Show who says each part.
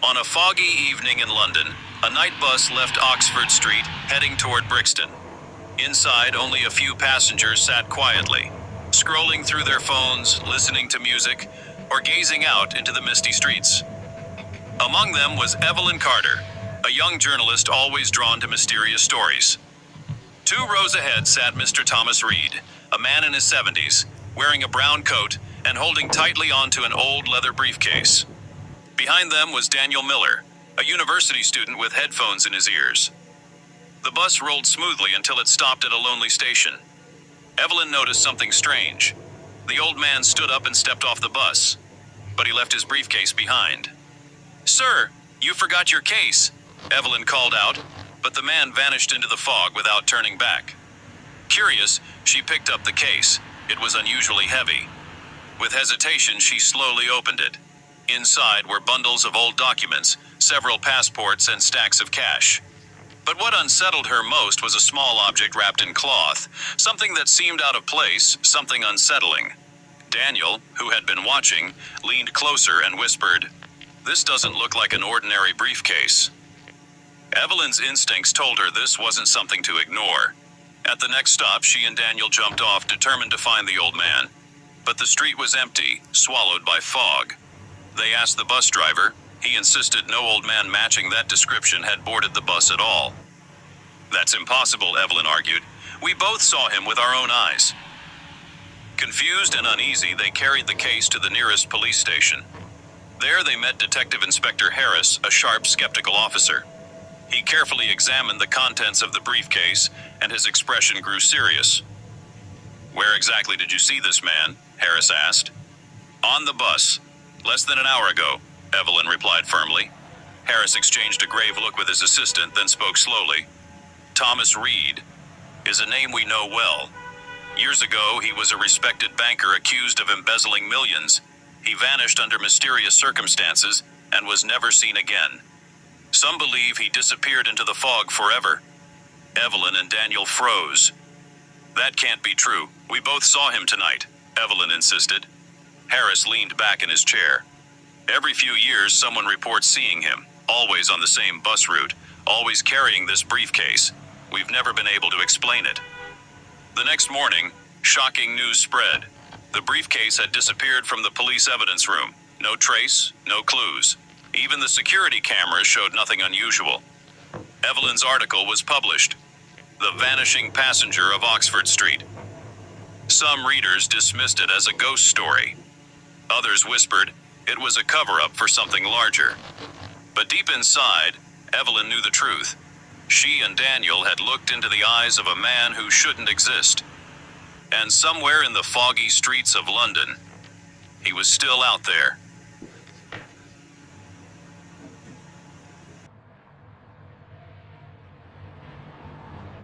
Speaker 1: On a foggy evening in London, a night bus left Oxford Street, heading toward Brixton. Inside, only a few passengers sat quietly, scrolling through their phones, listening to music, or gazing out into the misty streets. Among them was Evelyn Carter, a young journalist always drawn to mysterious stories. 2 rows ahead sat Mr. Thomas Reed, a man in his 70s, wearing a brown coat and holding tightly onto an old leather briefcase. Behind them was Daniel Miller, a university student with headphones in his ears. The bus rolled smoothly until it stopped at a lonely station. Evelyn noticed something strange. The old man stood up and stepped off the bus, but he left his briefcase behind. "Sir, you forgot your case," Evelyn called out, but the man vanished into the fog without turning back. Curious, she picked up the case. It was unusually heavy. With hesitation, she slowly opened it. Inside were bundles of old documents, several passports, and stacks of cash. But what unsettled her most was a small object wrapped in cloth, something that seemed out of place, something unsettling. Daniel, who had been watching, leaned closer and whispered, "This doesn't look like an ordinary briefcase." Evelyn's instincts told her this wasn't something to ignore. At the next stop, she and Daniel jumped off, determined to find the old man. But the street was empty, swallowed by fog. They asked the bus driver. He insisted no old man matching that description had boarded the bus at all. "That's impossible," Evelyn argued. "We both saw him with our own eyes." Confused and uneasy, they carried the case to the nearest police station. There they met Detective Inspector Harris, a sharp, skeptical officer. He carefully examined the contents of the briefcase, and his expression grew serious. "Where exactly did you see this man?" Harris asked. "On the bus. Less than an hour ago," Evelyn replied firmly. Harris exchanged a grave look with his assistant, then spoke slowly. "Thomas Reed is a name we know well. Years ago, he was a respected banker accused of embezzling millions. He vanished under mysterious circumstances and was never seen again. Some believe he disappeared into the fog forever." Evelyn and Daniel froze. "That can't be true. We both saw him tonight," Evelyn insisted. Harris leaned back in his chair. "Every few years, someone reports seeing him, always on the same bus route, always carrying this briefcase. We've never been able to explain it." The next morning, shocking news spread. The briefcase had disappeared from the police evidence room. No trace, no clues. Even the security cameras showed nothing unusual. Evelyn's article was published. "The Vanishing Passenger of Oxford Street." Some readers dismissed it as a ghost story. Others whispered it was a cover-up for something larger. But deep inside, Evelyn knew the truth. She and Daniel had looked into the eyes of a man who shouldn't exist. And somewhere in the foggy streets of London, he was still out there,